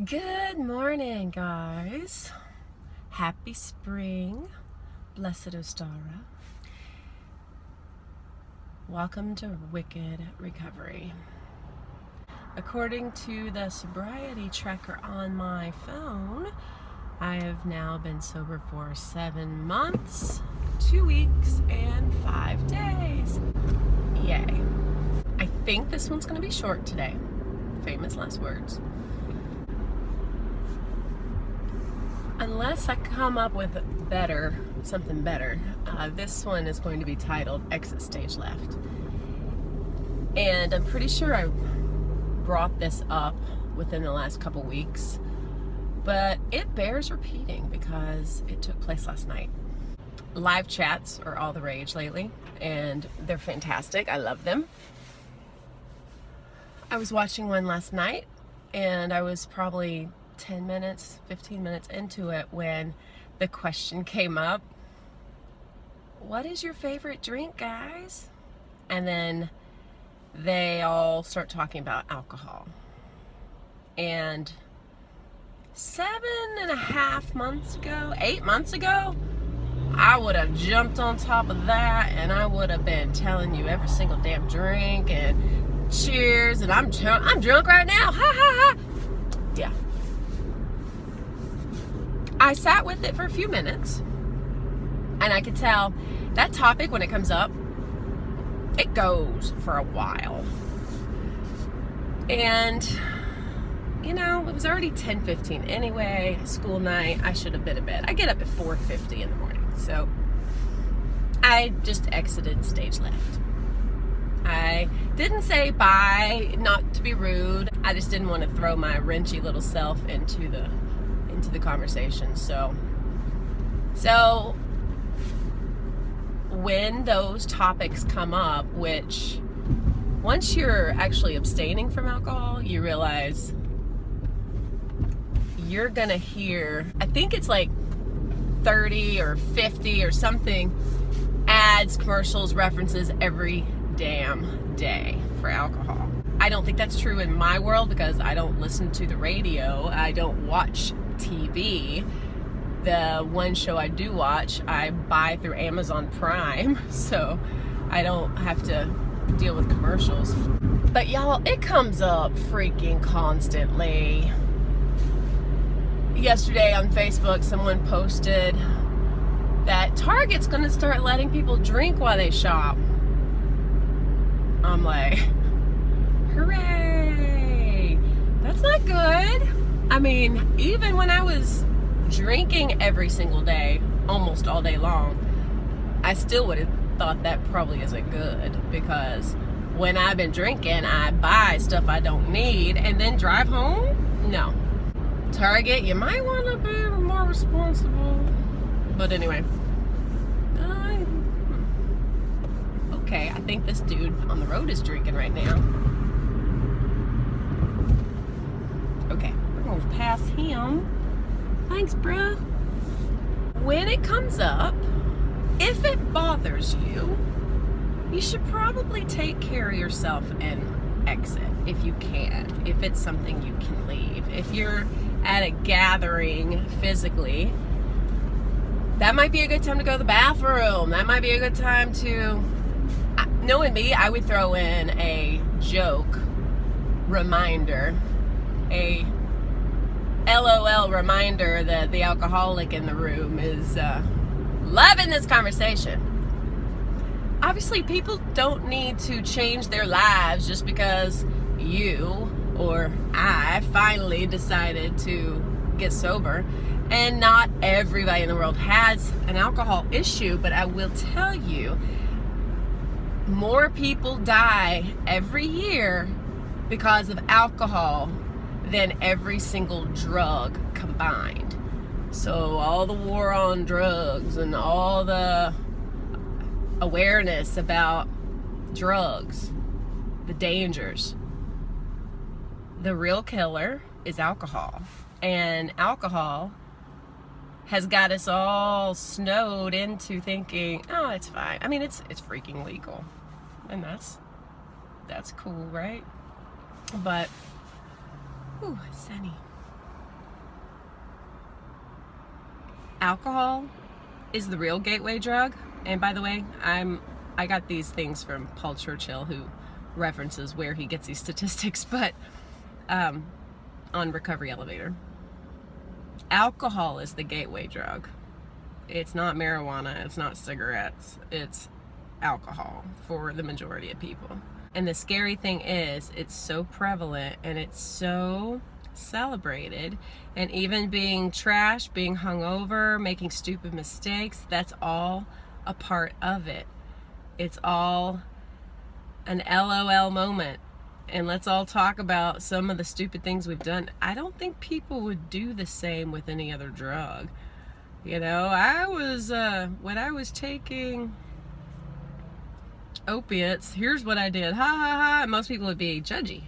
Good morning, guys. Happy spring. Blessed Ostara. Welcome to Wicked Recovery. According to the sobriety tracker on my phone, I have now been sober for 7 months, 2 weeks, and 5 days. Yay. I think this one's going to be short today. Famous last words. Unless I come up with something better, this one is going to be titled Exit Stage Left. And I'm pretty sure I brought this up within the last couple weeks, but it bears repeating because it took place last night. Live chats are all the rage lately, and they're fantastic. I love them. I was watching one last night, and I was probably 10 minutes, 15 minutes into it when the question came up, what is your favorite drink, guys? And then they all start talking about alcohol. And 7.5 months ago, 8 months ago, I would have jumped on top of that and I would have been telling you every single damn drink and cheers and I'm drunk right now, ha ha ha. Yeah. I sat with it for a few minutes, and I could tell that topic, when it comes up, it goes for a while. And, you know, it was already 10:15 anyway, school night. I should have been in bed. I get up at 4:50 in the morning, so I just exited stage left. I didn't say bye, not to be rude. I just didn't want to throw my wrenchy little self into the conversation. So when those topics come up, which once you're actually abstaining from alcohol, you realize you're gonna hear, I think it's like 30 or 50 or something ads, commercials, references every damn day for alcohol. I don't think that's true in my world because I don't listen to the radio. I don't watch TV. The one show I do watch, I buy through Amazon Prime, so I don't have to deal with commercials. But y'all, it comes up freaking constantly. Yesterday on Facebook, someone posted that Target's gonna start letting people drink while they shop. I'm like, hooray! That's not good. I mean, even when I was drinking every single day, almost all day long, I still would have thought that probably isn't good, because when I've been drinking, I buy stuff I don't need and then drive home? No. Target, you might want to be more responsible. But anyway. Okay, I think this dude on the road is drinking right now. Okay, we're going to pass him. Thanks, bruh. When it comes up, if it bothers you, you should probably take care of yourself and exit if you can, if it's something you can leave. If you're at a gathering physically, that might be a good time to go to the bathroom. That might be a good time to, knowing me, I would throw in a joke reminder, a LOL reminder that the alcoholic in the room is loving this conversation. Obviously, people don't need to change their lives just because you or I finally decided to get sober. And not everybody in the world has an alcohol issue, but I will tell you, more people die every year because of alcohol than every single drug combined. So all the war on drugs and all the awareness about drugs, the dangers, the real killer is alcohol. And alcohol has got us all snowed into thinking, oh, it's fine. I mean, it's freaking legal. And that's cool, right? But, ooh, sunny. Alcohol is the real gateway drug. And by the way, I got these things from Paul Churchill, who references where he gets these statistics, but on Recovery Elevator. Alcohol is the gateway drug. It's not marijuana, it's not cigarettes, it's alcohol for the majority of people. And the scary thing is, it's so prevalent and it's so celebrated, and even being trash, being hungover, making stupid mistakes, that's all a part of it. It's all an LOL moment, and let's all talk about some of the stupid things we've done. I don't think people would do the same with any other drug. You know, when I was taking opiates, here's what I did, ha ha ha. Most people would be judgy,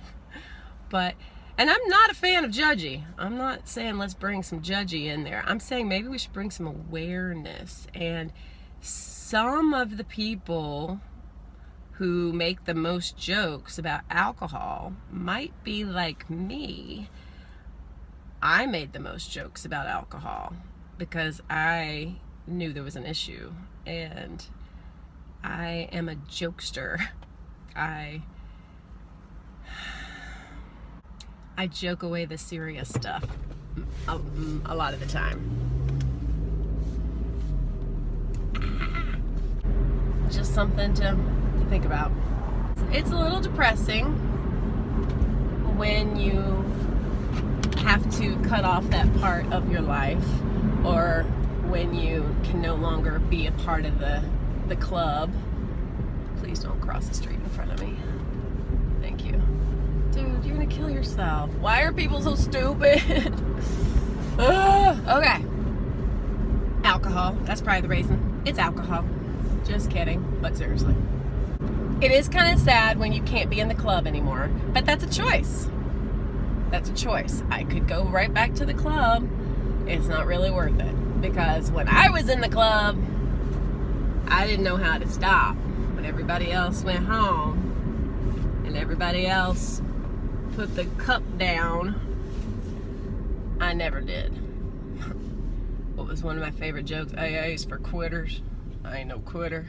and I'm not a fan of judgy. I'm not saying let's bring some judgy in there. I'm saying maybe we should bring some awareness. And some of the people who make the most jokes about alcohol might be like me. I made the most jokes about alcohol because I knew there was an issue, and I am a jokester. I joke away the serious stuff a lot of the time. Just something to think about. It's a little depressing when you have to cut off that part of your life, or when you can no longer be a part of the club. Please don't cross the street in front of me. Thank you. Dude, you're gonna kill yourself. Why are people so stupid? Okay. Alcohol. That's probably the reason. It's alcohol. Just kidding, but seriously. It is kind of sad when you can't be in the club anymore, but that's a choice. That's a choice. I could go right back to the club. It's not really worth it, because when I was in the club, I didn't know how to stop. When everybody else went home and everybody else put the cup down, I never did. What was one of my favorite jokes? AA's for quitters. I ain't no quitter.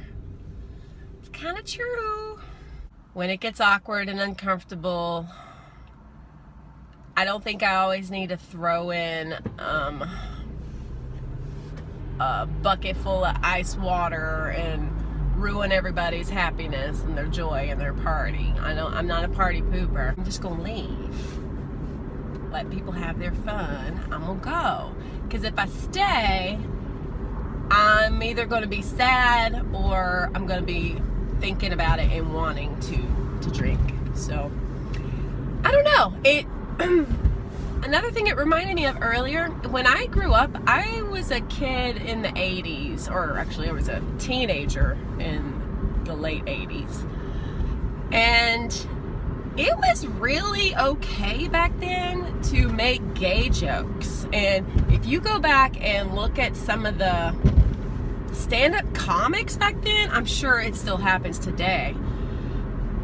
It's kind of true. When it gets awkward and uncomfortable, I don't think I always need to throw in a bucket full of ice water and ruin everybody's happiness and their joy and their party. I'm not a party pooper. I'm just gonna leave. Let people have their fun. I'm gonna go. Because if I stay, I'm either gonna be sad or I'm gonna be thinking about it and wanting to drink. So, I don't know. Another thing it reminded me of earlier, when I grew up, I was a kid in the 80s, or actually I was a teenager in the late 80s. And it was really okay back then to make gay jokes. And if you go back and look at some of the stand-up comics back then, I'm sure it still happens today.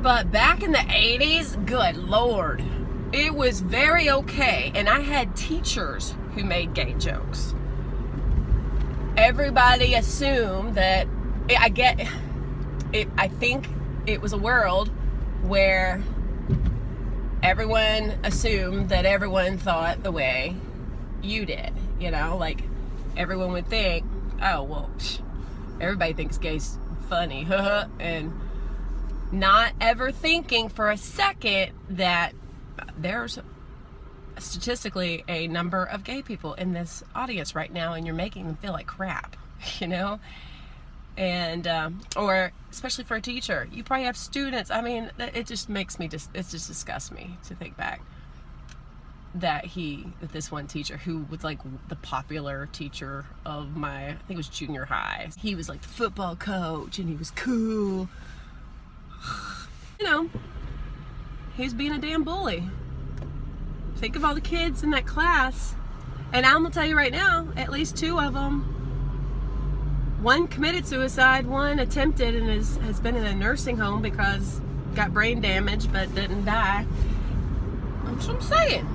But back in the 80s, good Lord, it was very okay. And I had teachers who made gay jokes. Everybody assumed that, I think it was a world where everyone assumed that everyone thought the way you did. You know, like everyone would think, oh, well, everybody thinks gay's funny, and not ever thinking for a second that there's statistically a number of gay people in this audience right now, and you're making them feel like crap, you know? And or especially for a teacher, you probably have students. I mean, it just makes me it just disgusts me to think back that this one teacher who was like the popular teacher of I think it was junior high. He was like the football coach and he was cool. You know, he's being a damn bully. Think of all the kids in that class, and I'm gonna tell you right now, at least 2 of them, one committed suicide, one attempted and has been in a nursing home because got brain damage but didn't die. That's what I'm saying.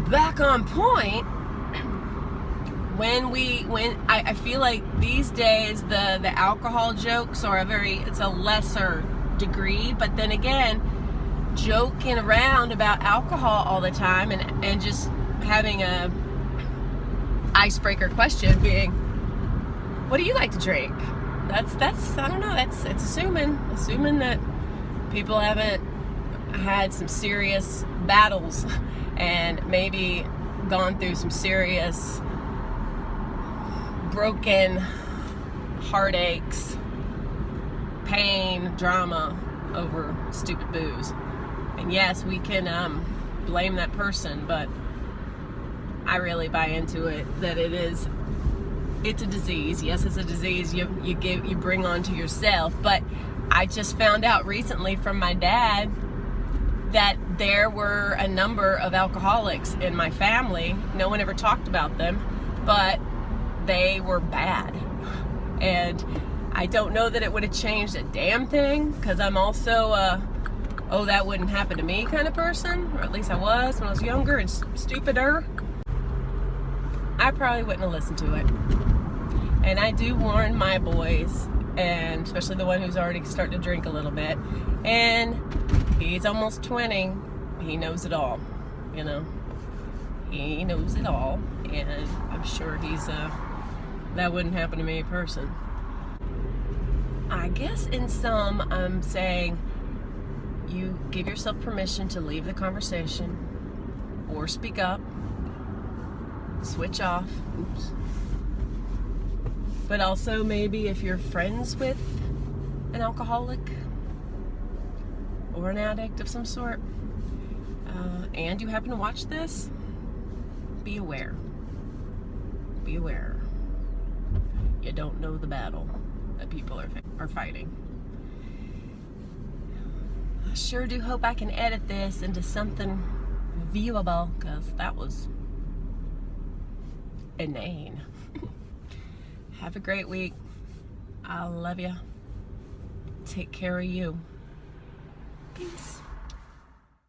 Back on point, when I feel like these days the alcohol jokes are it's a lesser degree, but then again, joking around about alcohol all the time and just having a icebreaker question being, what do you like to drink? That's I don't know, it's assuming that people haven't had some serious battles and maybe gone through some serious broken heartaches, pain, drama over stupid booze. And yes, we can blame that person, but I really buy into it that it's a disease. Yes, it's a disease you bring onto yourself. But I just found out recently from my dad that there were a number of alcoholics in my family. No one ever talked about them, but they were bad. And I don't know that it would have changed a damn thing, because I'm also oh, that wouldn't happen to me kind of person, or at least I was when I was younger and stupider. I probably wouldn't have listened to it. And I do warn my boys, and especially the one who's already starting to drink a little bit, and he's almost 20. He knows it all, you know. He knows it all, and I'm sure he's that wouldn't happen to me person. I guess in sum, I'm saying you give yourself permission to leave the conversation or speak up, switch off, oops. But also maybe if you're friends with an alcoholic or an addict of some sort, and you happen to watch this, be aware. Be aware. You don't know the battle that people are fighting. I sure do hope I can edit this into something viewable, because that was inane. Have a great week. I love you. Take care of you. Peace.